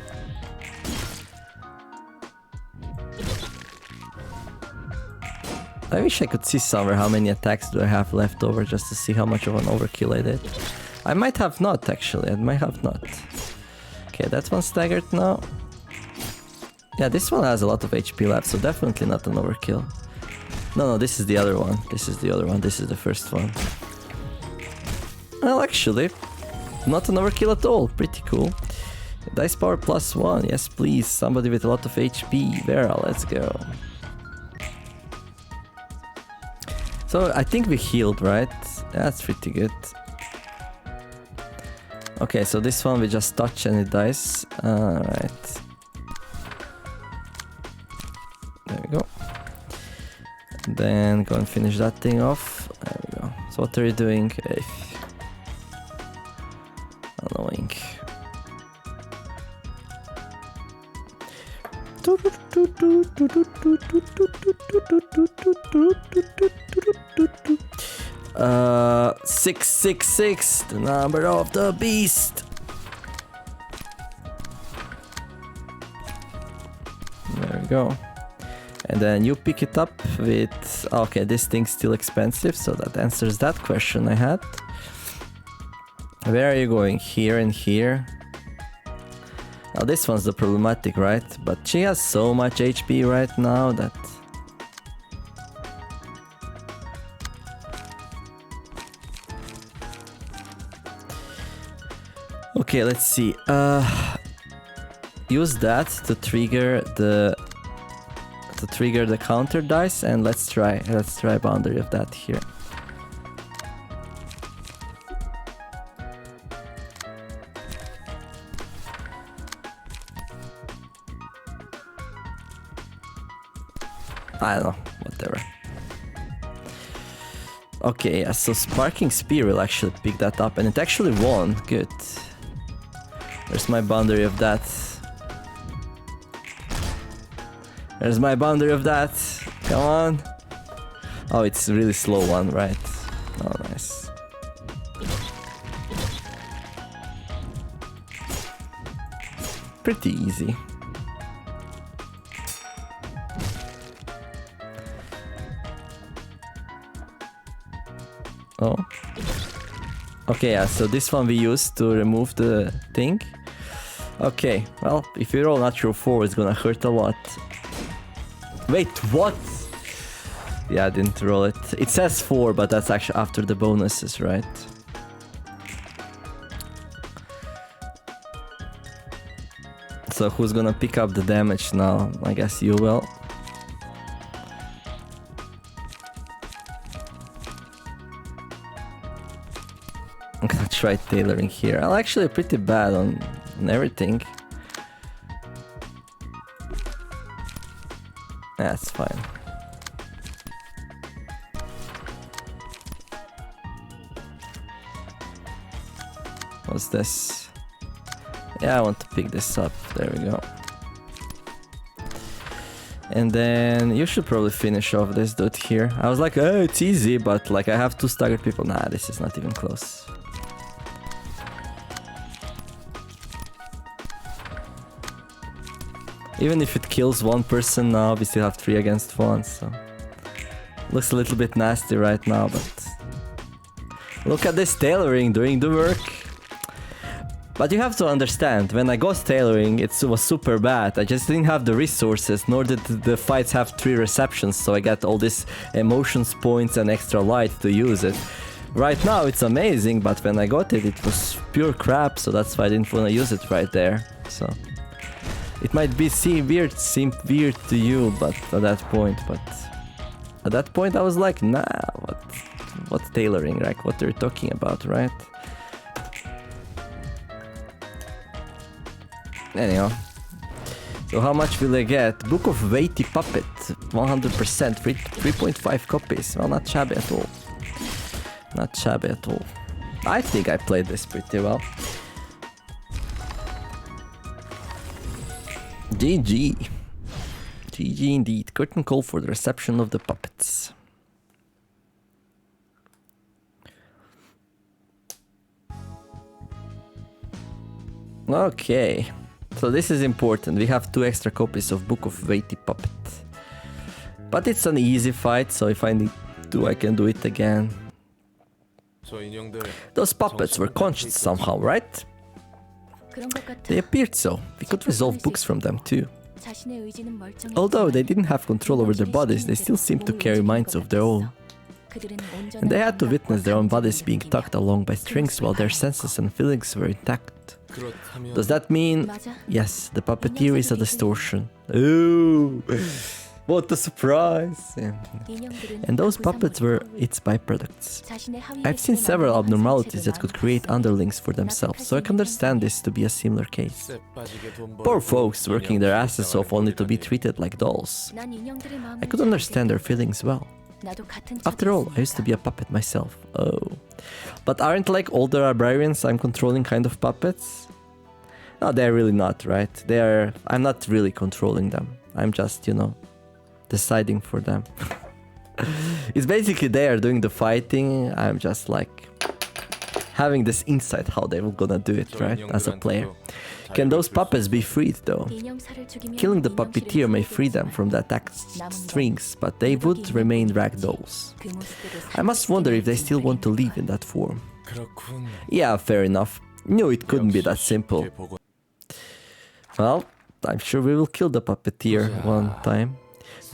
S1: I wish I could see somewhere how many attacks do I have left over just to see how much of an overkill I did. I might have not, actually. I might have not. Okay, that one's staggered now. Yeah, this one has a lot of HP left, so definitely not an overkill. No, this is the other one. This is the other one. This is the first one. Well, actually, not an overkill at all. Pretty cool. Dice power +1. Yes, please. Somebody with a lot of HP. Vera, let's go. So, I think we healed, right? That's pretty good. Okay, so this one we just touch and it dies. Alright. There we go. Then go and finish that thing off. There we go. So what are you doing? Annoying. 666, the number of the beast. There we go. And then you pick it up with... Okay, this thing's still expensive, so that answers that question I had. Where are you going? Here and here? Now this one's the problematic, right? But she has so much HP right now that... Okay, let's see. Use that to trigger the counter dice, and let's try boundary of that here. I don't know, whatever. Okay, yeah, so Sparking Spear will actually pick that up, and it actually won. Good. Where's my boundary of that? There's my boundary of that. Come on. Oh, it's a really slow one, right? Oh, nice. Pretty easy. Oh. Okay, yeah, so this one we used to remove the thing. Okay, well, if you roll natural 4, it's gonna hurt a lot. Wait, what? Yeah, I didn't roll it. It says 4, but that's actually after the bonuses, right? So who's gonna pick up the damage now? I guess you will. I'm gonna try tailoring here. I'm actually pretty bad on everything. That's fine. What's this? Yeah, I want to pick this up. There we go. And then you should probably finish off this dude here. I was like, oh, it's easy, but like I have 2 staggered people. Nah, this is not even close. Even if it kills 1 person now, we still have 3 against 1, so... Looks a little bit nasty right now, but... Look at this tailoring doing the work! But you have to understand, when I got tailoring, it was super bad. I just didn't have the resources, nor did the fights have 3 receptions, so I got all these emotions points and extra light to use it. Right now it's amazing, but when I got it, it was pure crap, so that's why I didn't want to use it right there, so... It might seem weird to you, but at that point, I was like, nah, what's tailoring, like, what are you talking about, right? Anyhow, so how much will I get? Book of Weighty Puppet, 100%, 3.5 copies, well, not shabby at all. Not shabby at all. I think I played this pretty well. GG. GG indeed. Curtain call for the reception of the puppets. Okay. So this is important. We have 2 extra copies of Book of Weighty Puppet. But it's an easy fight, so if I need to, I can do it again. Those puppets were conscious somehow, right? They appeared so. We could resolve books from them too. Although they didn't have control over their bodies, they still seemed to carry minds of their own. And they had to witness their own bodies being tugged along by strings while their senses and feelings were intact. Does that mean... Yes, the puppeteer is a distortion. Ooh! What a surprise! And those puppets were its byproducts. I've seen several abnormalities that could create underlings for themselves, so I can understand this to be a similar case. Poor folks working their asses off only to be treated like dolls. I could understand their feelings well. After all, I used to be a puppet myself. Oh. But aren't like all the librarians I'm controlling kind of puppets? No, they're really not, right? I'm not really controlling them. I'm just, you know, deciding for them. It's basically they are doing the fighting. I'm just like having this insight how they were gonna do it, right? As a player. Can those puppets be freed though? Killing the puppeteer may free them from the attack strings, but they would remain ragdolls. I must wonder if they still want to live in that form. Yeah, fair enough. Knew it couldn't be that simple. Well, I'm sure we will kill the puppeteer one time.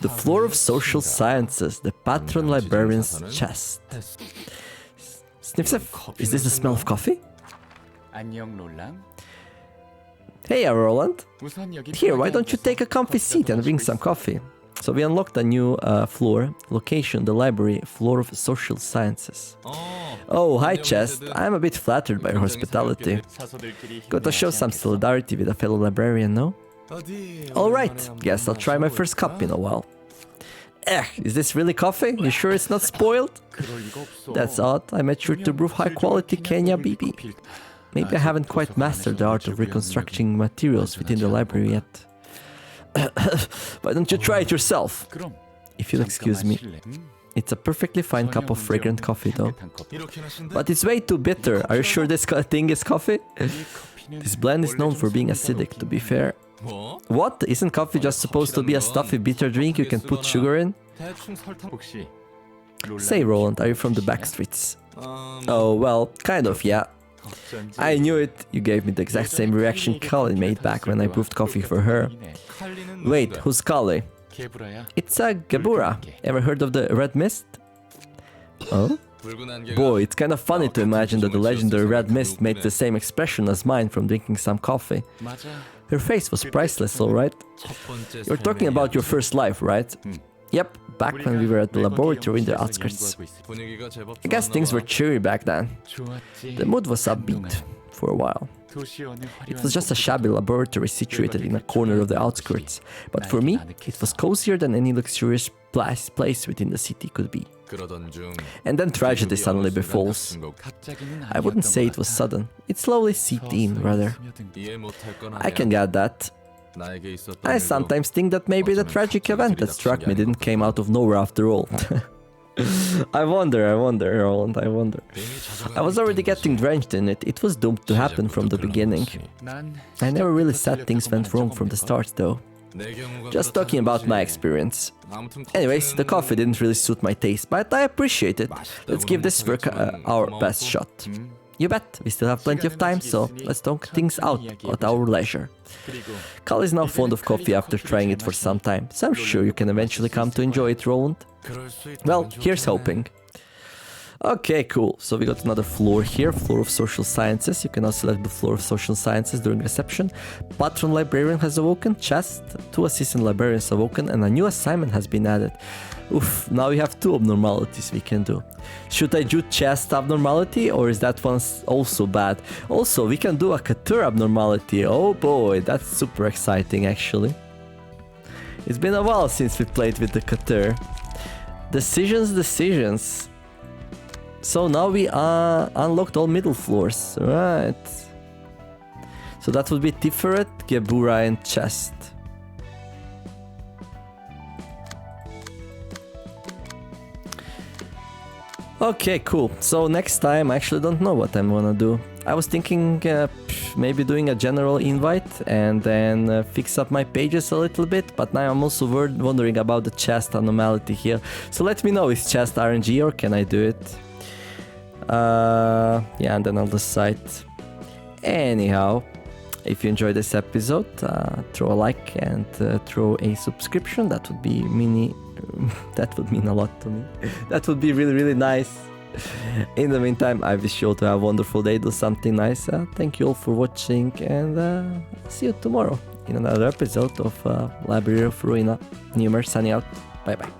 S1: The floor of social sciences, the patron librarian's chest. Sniff sniff, is this the smell of coffee? Hey Roland. Here, why don't you take a comfy seat and drink some coffee? So we unlocked a new floor, location, the library, floor of social sciences. Oh, hi Chest, I'm a bit flattered by your hospitality. Got to show some solidarity with a fellow librarian, no? Alright, guess I'll try my first cup in a while. Is this really coffee? You sure it's not spoiled? That's odd, I made sure to brew high quality Kenya BB. Maybe I haven't quite mastered the art of reconstructing materials within the library yet. Why don't you try it yourself? If you'll excuse me. It's a perfectly fine cup of fragrant coffee though. But it's way too bitter. Are you sure this thing is coffee? This blend is known for being acidic, to be fair. What? Isn't coffee just supposed to be a stuffy bitter drink you can put sugar in? Say Roland, are you from the backstreets? Oh well, kind of, yeah. I knew it. You gave me the exact same reaction Colin made back when I brewed coffee for her. Wait, who's Kali? It's a Gebura. Ever heard of the Red Mist? Oh? Boy, it's kind of funny to imagine that the legendary Red Mist made the same expression as mine from drinking some coffee. Her face was priceless, alright? You're talking about your first life, right? Yep, back when we were at the laboratory in the outskirts. I guess things were cheery back then. The mood was upbeat for a while. It was just a shabby laboratory situated in a corner of the outskirts, but for me, it was cozier than any luxurious place within the city could be. And then tragedy suddenly befalls. I wouldn't say it was sudden, it slowly seeped in, rather. I can get that. I sometimes think that maybe the tragic event that struck me didn't come out of nowhere after all. I wonder, Roland, I wonder. I was already getting drenched in it, it was doomed to happen from the beginning. I never really said things went wrong from the start though. Just talking about my experience. Anyways, the coffee didn't really suit my taste, but I appreciate it. Let's give this work our best shot. You bet, we still have plenty of time, so let's talk things out at our leisure. Carl is now fond of coffee after trying it for some time, so I'm sure you can eventually come to enjoy it, Roland. Well, here's hoping. Okay, cool. So we got another floor here, floor of social sciences. You can now select the floor of social sciences during reception. Patron librarian has awoken, chest, 2 assistant librarians awoken, and a new assignment has been added. Oof, now we have 2 abnormalities we can do. Should I do chest abnormality, or is that one also bad? Also, we can do a couture abnormality. Oh boy, that's super exciting actually. It's been a while since we played with the couture. Decisions. So now we unlocked all middle floors, right? So that would be Tiferet, Gebura and Chest. Okay, cool. So next time, I actually don't know what I'm gonna do. I was thinking maybe doing a general invite and then fix up my pages a little bit, but now I'm also wondering about the chest anomaly here. So let me know, is chest RNG or can I do it? Yeah, and then I'll decide. Anyhow, if you enjoyed this episode, throw a like and throw a subscription. That would be that would mean a lot to me. That would be really, really nice. In the meantime, I wish you all to have a wonderful day, do something nice. Thank you all for watching, and see you tomorrow in another episode of Library of Ruina. Numer signing out. Bye bye.